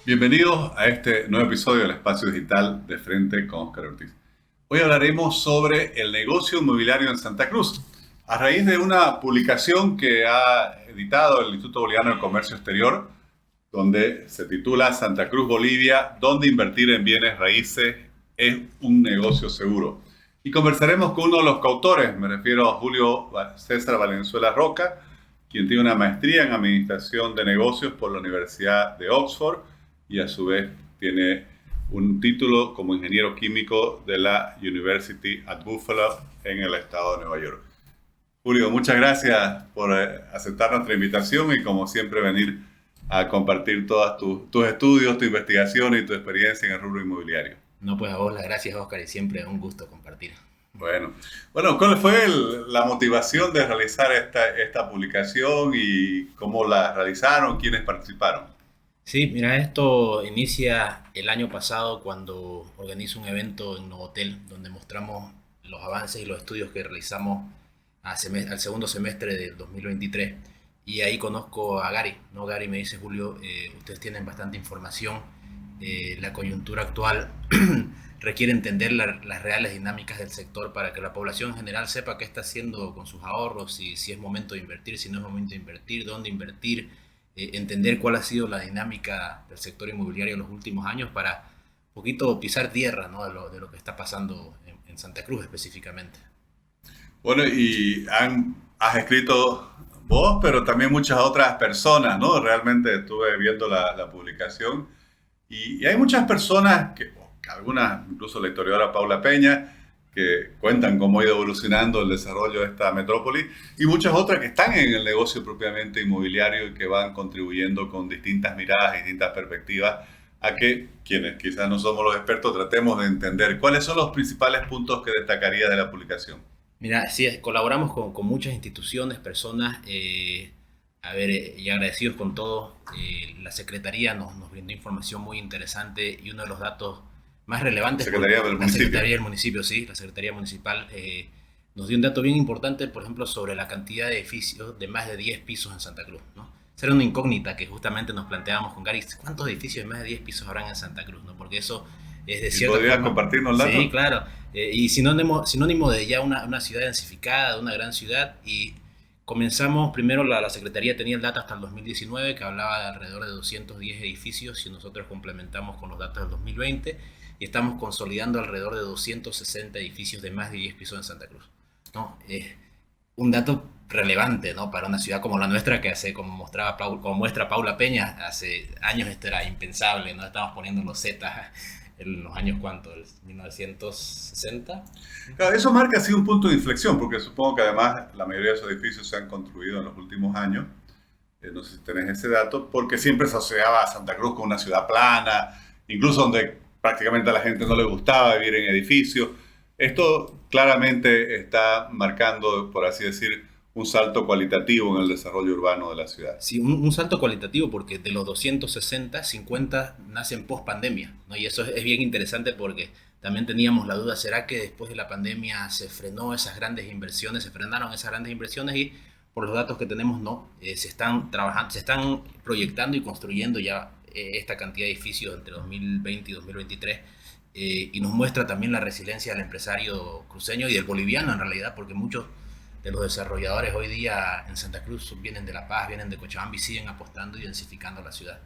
Bienvenidos a este nuevo episodio del Espacio Digital de Frente con Oscar Ortiz. Hoy hablaremos sobre el negocio inmobiliario en Santa Cruz, a raíz de una publicación que ha editado el Instituto Boliviano de Comercio Exterior, donde se titula Santa Cruz, Bolivia, ¿dónde invertir en bienes raíces es un negocio seguro? Y conversaremos con uno de los coautores, me refiero a Julio César Valenzuela Roca, quien tiene una maestría en Administración de Negocios por la Universidad de Oxford y a su vez tiene un título como ingeniero químico de la University at Buffalo en el estado de Nueva York. Julio, muchas gracias por aceptar nuestra invitación y como siempre venir a compartir todos tus estudios, tu investigación y tu experiencia en el rubro inmobiliario. No, pues a vos las gracias, Oscar, y siempre un gusto compartir. Bueno, ¿cuál fue la motivación de realizar esta publicación y cómo la realizaron, quiénes participaron? Sí, mira, esto inicia el año pasado cuando organizo un evento en Novotel donde mostramos los avances y los estudios que realizamos al segundo semestre del 2023 y ahí conozco a Gary, ¿no? Gary me dice, Julio, ustedes tienen bastante información, la coyuntura actual requiere entender las reales dinámicas del sector para que la población en general sepa qué está haciendo con sus ahorros, si es momento de invertir, si no es momento de invertir, dónde invertir, entender cuál ha sido la dinámica del sector inmobiliario en los últimos años para un poquito pisar tierra, ¿no? de lo que está pasando en Santa Cruz específicamente. Bueno, has escrito vos, pero también muchas otras personas, ¿no? Realmente estuve viendo la publicación y hay muchas personas, algunas, incluso la historiadora Paula Peña, que cuentan cómo ha ido evolucionando el desarrollo de esta metrópoli, y muchas otras que están en el negocio propiamente inmobiliario y que van contribuyendo con distintas miradas y distintas perspectivas a que quienes quizás no somos los expertos tratemos de entender cuáles son los principales puntos que destacaría de la publicación. Mira, sí, colaboramos con muchas instituciones, personas, y agradecidos con todo. La Secretaría nos brindó información muy interesante y uno de los datos más relevantes, Secretaría del la Municipio. Secretaría del Municipio, sí, la Secretaría Municipal nos dio un dato bien importante, por ejemplo, sobre la cantidad de edificios de más de 10 pisos en Santa Cruz, ¿no? Esa era una incógnita que justamente nos planteábamos con Gary, ¿cuántos edificios de más de 10 pisos habrán en Santa Cruz, ¿no? Porque eso es de ¿Y cierta podrías forma, compartirnos el sí, dato? claro, y sinónimo de ya una ciudad densificada, de una gran ciudad, y comenzamos, primero la Secretaría tenía el dato hasta el 2019 que hablaba de alrededor de 210 edificios y nosotros complementamos con los datos del 2020 y estamos consolidando alrededor de 260 edificios de más de 10 pisos en Santa Cruz, ¿no? Un dato relevante, ¿no? Para una ciudad como la nuestra que hace, como muestra Paula Peña, hace años esto era impensable, ¿no? Estamos poniendo los Z en los años ¿cuántos? 1960. Claro, eso marca así un punto de inflexión, porque supongo que además la mayoría de esos edificios se han construido en los últimos años. No sé si tenés ese dato, porque siempre se asociaba a Santa Cruz con una ciudad plana, incluso donde prácticamente a la gente no le gustaba vivir en edificios. Esto claramente está marcando, por así decir, un salto cualitativo en el desarrollo urbano de la ciudad. Sí, un salto cualitativo porque de los 260, 50 nacen post pandemia, ¿no? Y eso es bien interesante porque también teníamos la duda, ¿será que después de la pandemia se frenó esas grandes inversiones, se frenaron esas grandes inversiones? Y por los datos que tenemos, no, se están trabajando, se están proyectando y construyendo ya esta cantidad de edificios entre 2020 y 2023. Y nos muestra también la resiliencia del empresario cruceño y del boliviano en realidad, porque muchos de los desarrolladores hoy día en Santa Cruz vienen de La Paz, vienen de Cochabamba y siguen apostando y densificando la ciudad.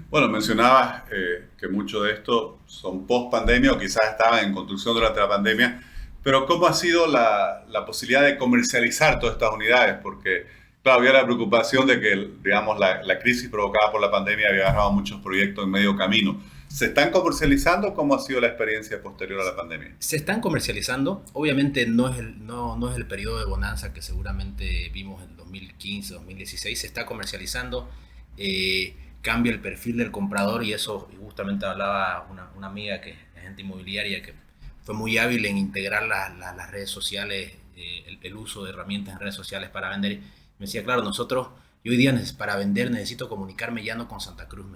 Bueno, mencionabas que mucho de esto son post pandemia o quizás estaban en construcción durante la pandemia, pero ¿cómo ha sido la posibilidad de comercializar todas estas unidades? Porque, claro, había la preocupación de que, digamos, la crisis provocada por la pandemia había agarrado muchos proyectos en medio camino. ¿Se están comercializando? ¿Cómo ha sido la experiencia posterior a la pandemia? Se están comercializando, obviamente no es el periodo de bonanza que seguramente vimos en 2015, 2016, se está comercializando, cambia el perfil del comprador y eso justamente hablaba una amiga que es agente inmobiliaria que fue muy hábil en integrar las redes sociales, el uso de herramientas en redes sociales para vender. Me decía, claro, yo hoy día para vender necesito comunicarme ya no con Santa Cruz,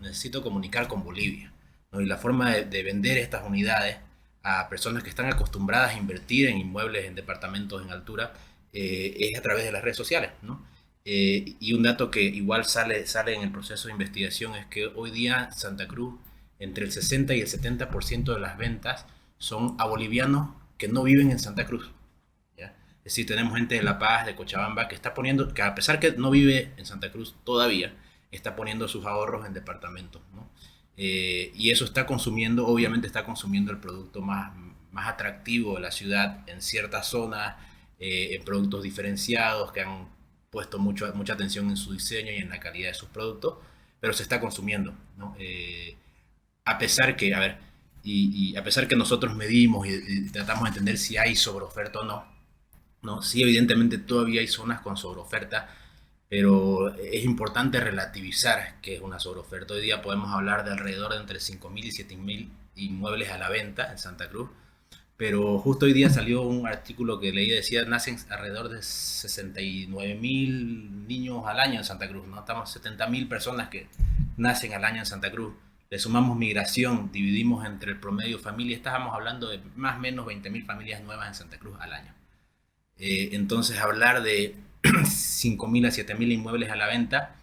necesito comunicar con Bolivia, ¿no? Y la forma de vender estas unidades a personas que están acostumbradas a invertir en inmuebles, en departamentos en altura, es a través de las redes sociales, ¿no? Y un dato que igual sale en el proceso de investigación es que hoy día Santa Cruz, entre el 60 y el 70% de las ventas son a bolivianos que no viven en Santa Cruz. ¿Ya? Es decir, tenemos gente de La Paz, de Cochabamba, que está poniendo, que a pesar que no vive en Santa Cruz todavía, está poniendo sus ahorros en departamentos, ¿no? Y eso está consumiendo, obviamente está consumiendo el producto más atractivo de la ciudad en ciertas zonas, en productos diferenciados que han puesto mucha atención en su diseño y en la calidad de sus productos, pero se está consumiendo, ¿no? A pesar que, a ver, y a pesar que nosotros medimos y tratamos de entender si hay sobreoferta o no, ¿no? Sí, evidentemente todavía hay zonas con sobreoferta, pero es importante relativizar que es una sobreoferta. Hoy día podemos hablar de alrededor de entre 5.000 y 7.000 inmuebles a la venta en Santa Cruz, pero justo hoy día salió un artículo que leí, decía, nacen alrededor de 69.000 niños al año en Santa Cruz, ¿no? Estamos 70.000 personas que nacen al año en Santa Cruz. Le sumamos migración, dividimos entre el promedio familia, estábamos hablando de más o menos 20.000 familias nuevas en Santa Cruz al año. Entonces hablar de 5.000 a 7.000 inmuebles a la venta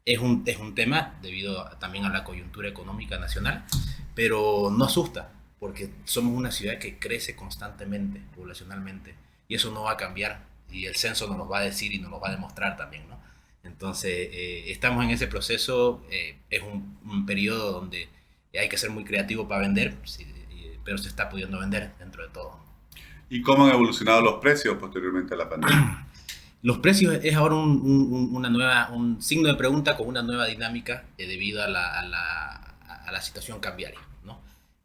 es un tema debido también a la coyuntura económica nacional, pero no asusta porque somos una ciudad que crece constantemente, poblacionalmente, y eso no va a cambiar, y el censo nos lo va a decir y nos lo va a demostrar también, ¿no? Entonces, estamos en ese proceso, es un periodo donde hay que ser muy creativo para vender, sí, pero se está pudiendo vender dentro de todo. ¿Y cómo han evolucionado los precios posteriormente a la pandemia? Los precios es ahora un signo de pregunta con una nueva dinámica debido a la situación cambiaria, ¿no?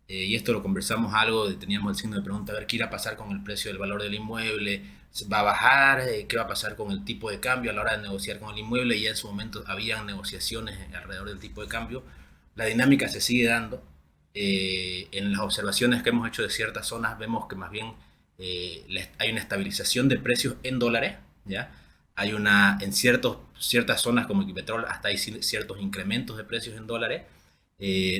Y esto lo conversamos algo, teníamos el signo de pregunta, a ver qué irá a pasar con el precio del valor del inmueble, va a bajar, qué va a pasar con el tipo de cambio a la hora de negociar con el inmueble, y ya en su momento habían negociaciones alrededor del tipo de cambio. La dinámica se sigue dando. En las observaciones que hemos hecho de ciertas zonas vemos que más bien hay una estabilización de precios en dólares, ¿ya? En ciertas zonas como Equipetrol hasta hay ciertos incrementos de precios en dólares.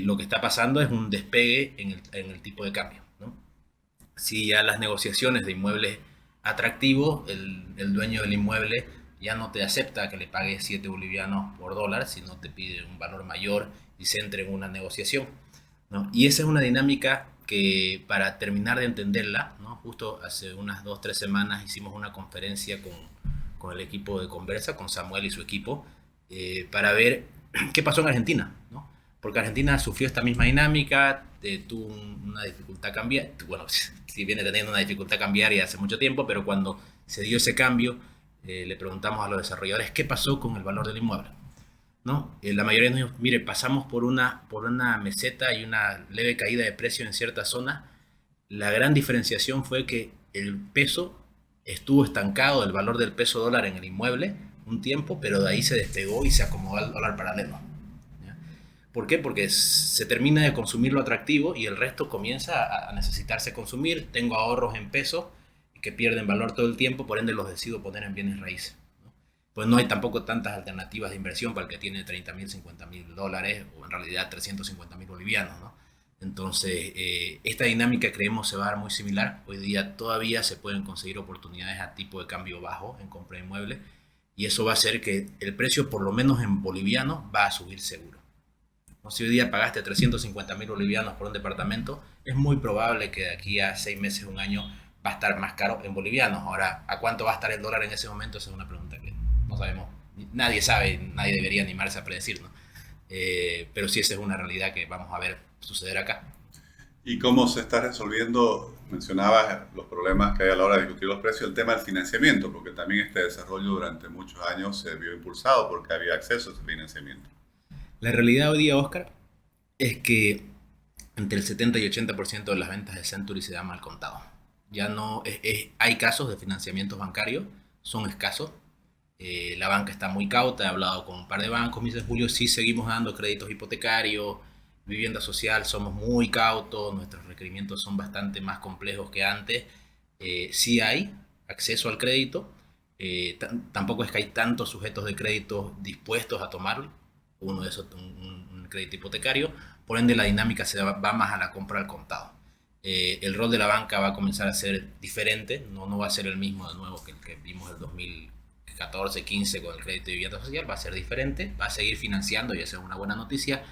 Lo que está pasando es un despegue en el tipo de cambio, ¿no? Si ya las negociaciones de inmuebles atractivos, el dueño del inmueble ya no te acepta que le pagues 7 bolivianos por dólar, sino te pide un valor mayor y se entre en una negociación, ¿no? Y esa es una dinámica que, para terminar de entenderla, ¿no? Justo hace unas 2 o 3 semanas hicimos una conferencia con el equipo de Conversa, con Samuel y su equipo, para ver qué pasó en Argentina, ¿no? Porque Argentina sufrió esta misma dinámica, tuvo una dificultad cambiaria, bueno, si viene teniendo una dificultad cambiaria hace mucho tiempo, pero cuando se dio ese cambio, le preguntamos a los desarrolladores qué pasó con el valor del inmueble, ¿no? La mayoría nos dijo, mire, pasamos por una meseta y una leve caída de precio en ciertas zonas. La gran diferenciación fue que el peso estuvo estancado, el valor del peso dólar en el inmueble un tiempo, pero de ahí se despegó y se acomodó al dólar paralelo. ¿Por qué? Porque se termina de consumir lo atractivo y el resto comienza a necesitarse consumir. Tengo ahorros en pesos que pierden valor todo el tiempo, por ende los decido poner en bienes raíces, ¿no? Pues no hay tampoco tantas alternativas de inversión para el que tiene 30.000, 50.000 dólares o en realidad 350.000 bolivianos, ¿no? Entonces, esta dinámica creemos se va a dar muy similar. Hoy día todavía se pueden conseguir oportunidades a tipo de cambio bajo en compra de inmuebles, y eso va a hacer que el precio, por lo menos en boliviano, va a subir seguro. ¿No? Si hoy día pagaste 350.000 bolivianos por un departamento, es muy probable que de aquí a 6 meses, un año, va a estar más caro en bolivianos. Ahora, ¿a cuánto va a estar el dólar en ese momento? Esa es una pregunta que no sabemos. Nadie sabe, nadie debería animarse a predecir, ¿no? Pero sí, esa es una realidad que vamos a ver suceder acá. ¿Y cómo se está resolviendo? Mencionabas los problemas que hay a la hora de discutir los precios, el tema del financiamiento, porque también este desarrollo durante muchos años se vio impulsado porque había acceso a ese financiamiento. La realidad hoy día, Oscar, es que entre el 70 y 80% de las ventas de Century se dan mal contado. Ya no hay casos de financiamientos bancarios, son escasos. La banca está muy cauta, he hablado con un par de bancos, me dice Julio, sí seguimos dando créditos hipotecarios, vivienda social, somos muy cautos, nuestros requerimientos son bastante más complejos que antes. Sí hay acceso al crédito, tampoco es que hay tantos sujetos de crédito dispuestos a tomar uno de esos, un crédito hipotecario, por ende la dinámica va más a la compra al contado. El rol de la banca va a comenzar a ser diferente, no va a ser el mismo de nuevo que el que vimos el 14, 15 con el crédito de vivienda social, va a ser diferente, va a seguir financiando y esa es una buena noticia.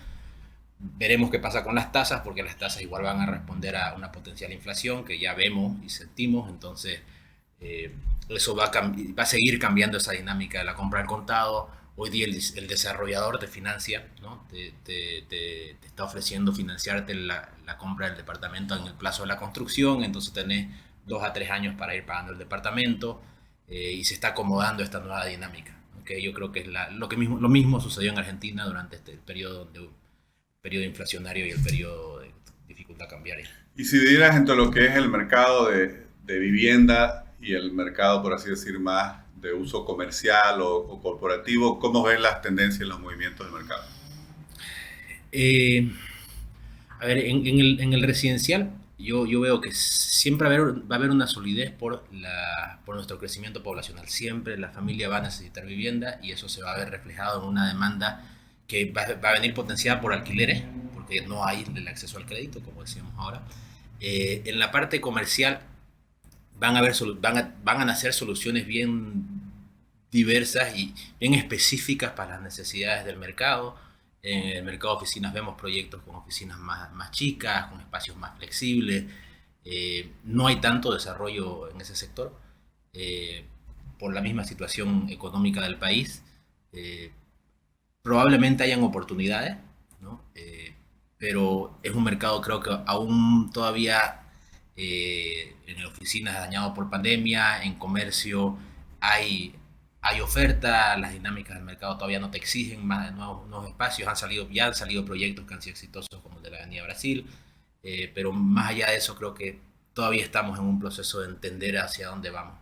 Veremos qué pasa con las tasas, porque las tasas igual van a responder a una potencial inflación que ya vemos y sentimos, entonces eh, eso va a seguir cambiando esa dinámica de la compra al contado. Hoy día el desarrollador te financia, ¿no? Te está ofreciendo financiarte la compra del departamento en el plazo de la construcción, entonces tenés 2 a 3 años para ir pagando el departamento y se está acomodando esta nueva dinámica. ¿Okay? Yo creo que es lo mismo sucedió en Argentina durante este periodo inflacionario y el periodo de dificultad cambiaria. Y si dividieras entre lo que es el mercado de vivienda y el mercado, por así decir, más de uso comercial o corporativo, ¿cómo ves las tendencias y los movimientos del mercado? Eh, a ver, en el residencial yo veo que siempre va a haber una solidez por nuestro crecimiento poblacional. Siempre la familia va a necesitar vivienda y eso se va a ver reflejado en una demanda que va a venir potenciada por alquileres, porque no hay el acceso al crédito, como decíamos ahora. En la parte comercial van a nacer soluciones bien diversas y bien específicas para las necesidades del mercado. En el mercado de oficinas vemos proyectos con oficinas más chicas, con espacios más flexibles. No hay tanto desarrollo en ese sector eh, por la misma situación económica del país. Eh, Probablemente hayan oportunidades, ¿no? Pero es un mercado creo que aún todavía en oficinas dañado por pandemia, en comercio hay oferta, las dinámicas del mercado todavía no te exigen más nuevos espacios, ya han salido proyectos que han sido exitosos como el de la Avenida Brasil, pero más allá de eso creo que todavía estamos en un proceso de entender hacia dónde vamos.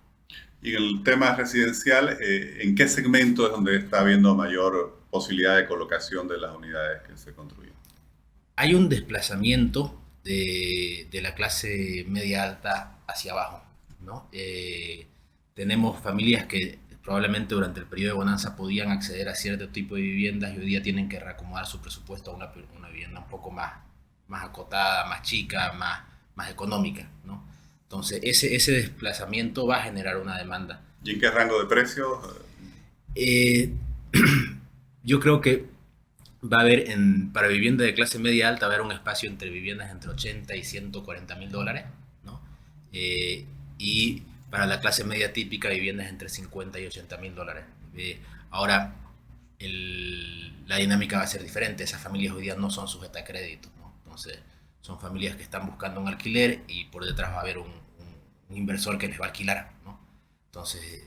Y en el tema residencial, ¿en qué segmento es donde está habiendo mayor posibilidad de colocación de las unidades que se construyen? Hay un desplazamiento de la clase media alta hacia abajo, ¿no? Tenemos familias que probablemente durante el periodo de bonanza podían acceder a cierto tipo de viviendas y hoy día tienen que reacomodar su presupuesto a una vivienda un poco más acotada, más chica, más económica, ¿no? Entonces ese desplazamiento va a generar una demanda. ¿Y en qué rango de precios? Eh, yo creo que va a haber para vivienda de clase media alta va a haber un espacio entre viviendas entre 80 y 140 mil dólares, ¿no? Y para la clase media típica viviendas entre 50 y 80 mil dólares. Ahora, la dinámica va a ser diferente. Esas familias hoy día no son sujetas a crédito, ¿no? Entonces, son familias que están buscando un alquiler y por detrás va a haber un inversor que les va a alquilar, ¿no? Entonces,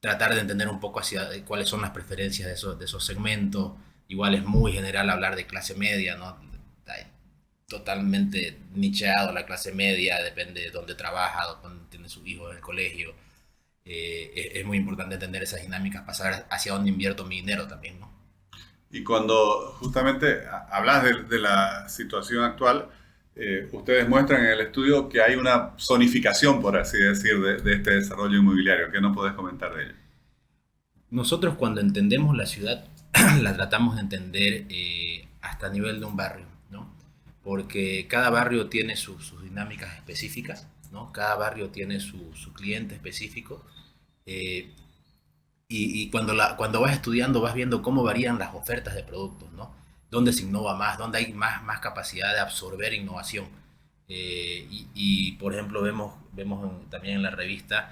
tratar de entender un poco cuáles son las preferencias de esos segmentos. Igual es muy general hablar de clase media, ¿no? Hay totalmente nicheado la clase media, depende de dónde trabaja, dónde tiene sus hijos en el colegio. Es muy importante entender esas dinámicas para saber hacia dónde invierto mi dinero también, ¿no? Y cuando justamente hablas de la situación actual, ustedes muestran en el estudio que hay una zonificación, por así decir, de este desarrollo inmobiliario. ¿Qué nos podés comentar de ello? Nosotros cuando entendemos la ciudad, la tratamos de entender hasta a nivel de un barrio, ¿no? Porque cada barrio tiene sus dinámicas específicas, ¿no? Cada barrio tiene su cliente específico. eh, y cuando vas estudiando vas viendo cómo varían las ofertas de productos, ¿no? Dónde se innova más, dónde hay más capacidad de absorber innovación. Por ejemplo, vemos también en la revista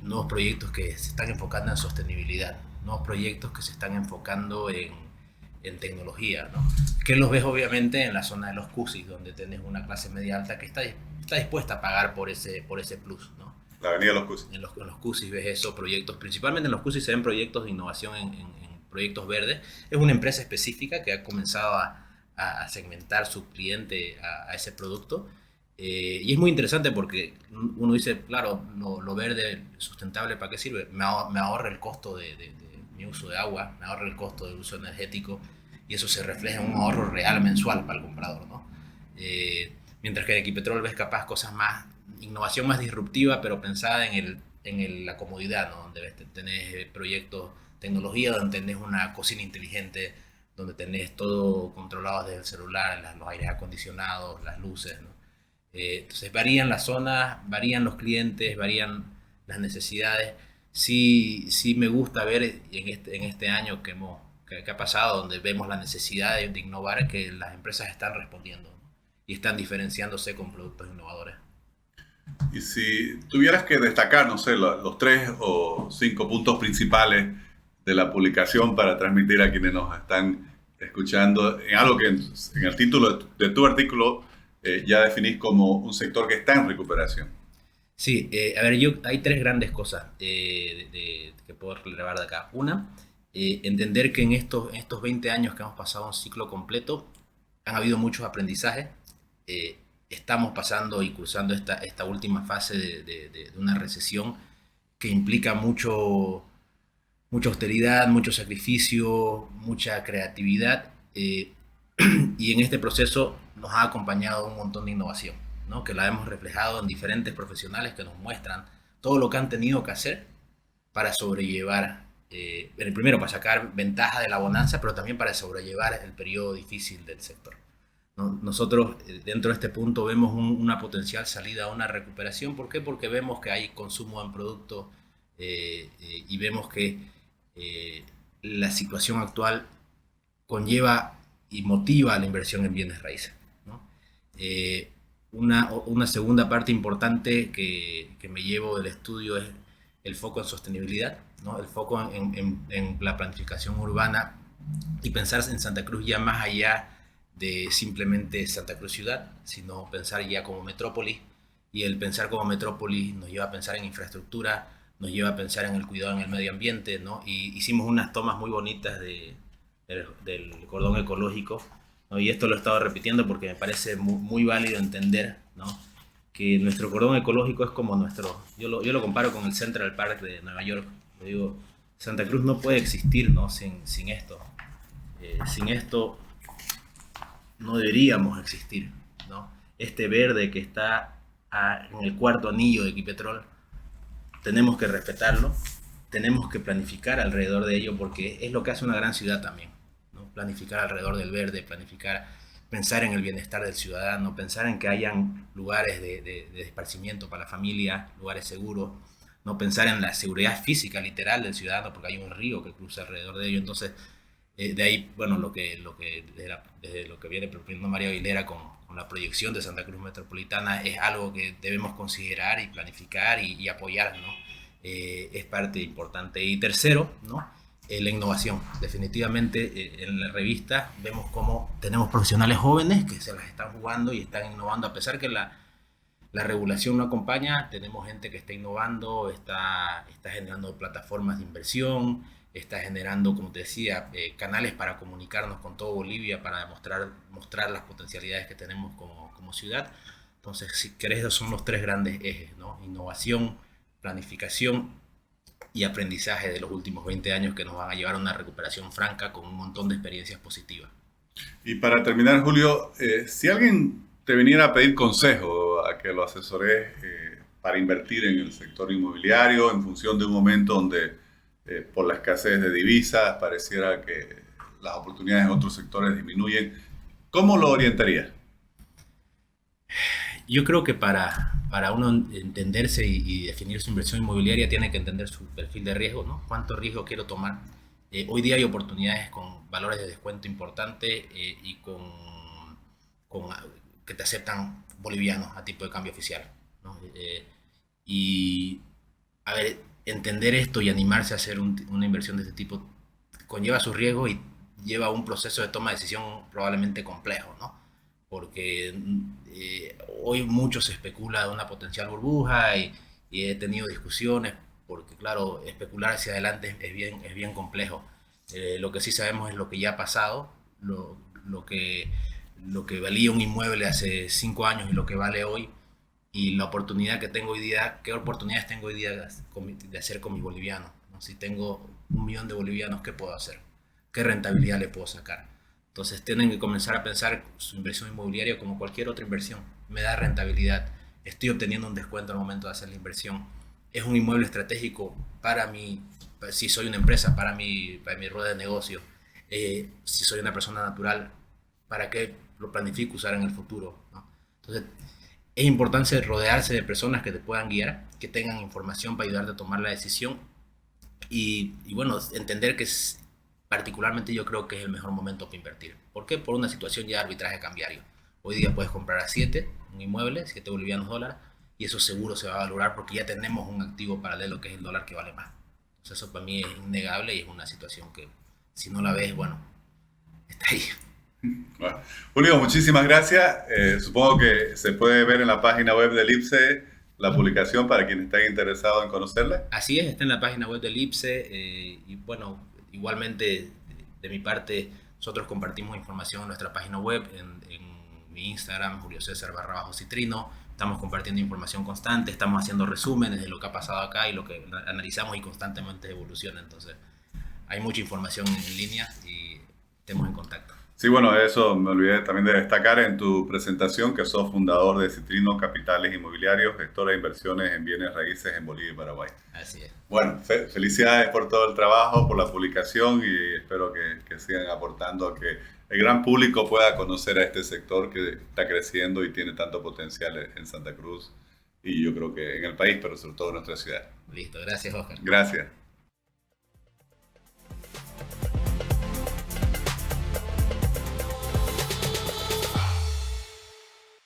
nuevos proyectos que se están enfocando en sostenibilidad, nuevos proyectos que se están enfocando en tecnología, ¿no? Que los ves obviamente en la zona de los CUSIS, donde tenés una clase media alta que está dispuesta a pagar por ese plus, ¿no? La Avenida Los Cusis. En los CUSIS ves esos proyectos, principalmente en los CUSIS se ven proyectos de innovación en proyectos verdes. Es una empresa específica que ha comenzado a segmentar su cliente a ese producto. Y es muy interesante porque uno dice, claro, lo verde sustentable, ¿para qué sirve? Me ahorra el costo de mi uso de agua, me ahorra el costo del uso energético y eso se refleja en un ahorro real mensual para el comprador, ¿no? Mientras que en Equipetrol ves capaz cosas innovación más disruptiva, pero pensada en la comodidad, ¿no? Donde tenés proyectos, tecnología, donde tenés una cocina inteligente, donde tenés todo controlado desde el celular, los aires acondicionados, las luces, ¿no? Entonces varían las zonas, varían los clientes, varían las necesidades, sí me gusta ver en este año que ha pasado, donde vemos la necesidad de innovar, que las empresas están respondiendo, ¿no? Y están diferenciándose con productos innovadores. Y si tuvieras que destacar, no sé, los 3 o 5 puntos principales de la publicación para transmitir a quienes nos están escuchando, en algo que en el título de tu artículo ya definís como un sector que está en recuperación. Sí, a ver, hay tres grandes cosas que puedo relevar de acá. Una, entender que en estos 20 años que hemos pasado un ciclo completo, han habido muchos aprendizajes. Estamos pasando y cruzando esta última fase de una recesión que implica mucha austeridad, mucho sacrificio, mucha creatividad. Y en este proceso nos ha acompañado un montón de innovación, ¿no? Que la hemos reflejado en diferentes profesionales que nos muestran todo lo que han tenido que hacer para sobrellevar, el primero para sacar ventaja de la bonanza, pero también para sobrellevar el periodo difícil del sector. ¿No? Nosotros dentro de este punto vemos una potencial salida a una recuperación. ¿Por qué? Porque vemos que hay consumo en productos, y vemos que la situación actual conlleva y motiva la inversión en bienes raíces, ¿no? Una segunda parte importante que me llevo del estudio es el foco en sostenibilidad, ¿no? El foco en la planificación urbana y pensar en Santa Cruz ya más allá de simplemente Santa Cruz ciudad, sino pensar ya como metrópolis. Y el pensar como metrópolis nos lleva a pensar en infraestructura, nos lleva a pensar en el cuidado en el medio ambiente, ¿no? Y hicimos unas tomas muy bonitas del cordón ecológico, ¿no? Y esto lo he estado repitiendo porque me parece muy válido entender, ¿no? Que nuestro cordón ecológico es como yo lo comparo con el Central Park de Nueva York. Yo digo, Santa Cruz no puede existir, ¿no? Sin esto. Sin esto no deberíamos existir, ¿no? Este verde que está en el cuarto anillo de Equipetrol, tenemos que respetarlo, tenemos que planificar alrededor de ello, porque es lo que hace una gran ciudad también, ¿no? Planificar alrededor del verde, pensar en el bienestar del ciudadano, pensar en que hayan lugares de esparcimiento para la familia, lugares seguros, no pensar en la seguridad física literal del ciudadano, porque hay un río que cruza alrededor de ello. Entonces, de ahí, bueno, desde lo que viene proponiendo María Aguilera con la proyección de Santa Cruz Metropolitana es algo que debemos considerar y planificar y apoyar, ¿no? Es parte importante. Y tercero, ¿no? La innovación. Definitivamente, en la revista vemos cómo tenemos profesionales jóvenes que se las están jugando y están innovando, a pesar que la regulación no acompaña. Tenemos gente que está innovando, está generando plataformas de inversión, está generando, como te decía, canales para comunicarnos con todo Bolivia, para mostrar las potencialidades que tenemos como ciudad. Entonces, si querés, esos son los tres grandes ejes, ¿no? Innovación, planificación y aprendizaje de los últimos 20 años, que nos van a llevar a una recuperación franca con un montón de experiencias positivas. Y para terminar, Julio, si alguien te viniera a pedir consejo, a que lo asesores para invertir en el sector inmobiliario en función de un momento donde por la escasez de divisas pareciera que las oportunidades en otros sectores disminuyen, ¿cómo lo orientaría? Yo creo que para uno entenderse y definir su inversión inmobiliaria tiene que entender su perfil de riesgo, ¿no? ¿Cuánto riesgo quiero tomar? Hoy día hay oportunidades con valores de descuento importantes, y con que te aceptan bolivianos a tipo de cambio oficial, ¿no? Y, a ver, entender esto y animarse a hacer una inversión de este tipo conlleva sus riesgos y lleva un proceso de toma de decisión probablemente complejo, ¿no? Porque hoy mucho se especula de una potencial burbuja y he tenido discusiones porque, claro, especular hacia adelante es bien complejo. Lo que sí sabemos es lo que ya ha pasado, lo, lo que, lo que valía un inmueble hace 5 años y lo que vale hoy, y la oportunidad que tengo hoy día, qué oportunidades tengo hoy día de hacer con mis bolivianos, ¿no? Si tengo 1 millón de bolivianos, ¿qué puedo hacer? ¿Qué rentabilidad le puedo sacar? Entonces tienen que comenzar a pensar su inversión inmobiliaria como cualquier otra inversión. Me da rentabilidad, estoy obteniendo un descuento al momento de hacer la inversión. Es un inmueble estratégico para mí, si soy una empresa, para mi rueda de negocio. Si soy una persona natural, ¿para qué lo planifico usar en el futuro, ¿no? Entonces, es importante rodearse de personas que te puedan guiar, que tengan información para ayudarte a tomar la decisión y bueno, entender que particularmente yo creo que es el mejor momento para invertir. ¿Por qué? Por una situación ya de arbitraje cambiario. Hoy día puedes comprar a 7 un inmueble, 7 bolivianos dólares, y eso seguro se va a valorar porque ya tenemos un activo paralelo que es el dólar que vale más. Entonces eso para mí es innegable y es una situación que si no la ves, bueno, está ahí. Bueno, Julio, muchísimas gracias. Supongo que se puede ver en la página web del IPSE la publicación para quienes estén interesados en conocerla. Así es, está en la página web del IPSE y bueno, igualmente de mi parte nosotros compartimos información en nuestra página web, en mi Instagram, Julio César _Citrino. Estamos compartiendo información constante, estamos haciendo resúmenes de lo que ha pasado acá y lo que analizamos y constantemente evoluciona. Entonces hay mucha información en línea y estemos en contacto. Sí, bueno, eso me olvidé también de destacar en tu presentación que sos fundador de Citrino Capitales Inmobiliarios, gestora de inversiones en bienes raíces en Bolivia y Paraguay. Así es. Bueno, felicidades por todo el trabajo, por la publicación y espero que sigan aportando a que el gran público pueda conocer a este sector que está creciendo y tiene tanto potencial en Santa Cruz y yo creo que en el país, pero sobre todo en nuestra ciudad. Listo, gracias, Oscar. Gracias.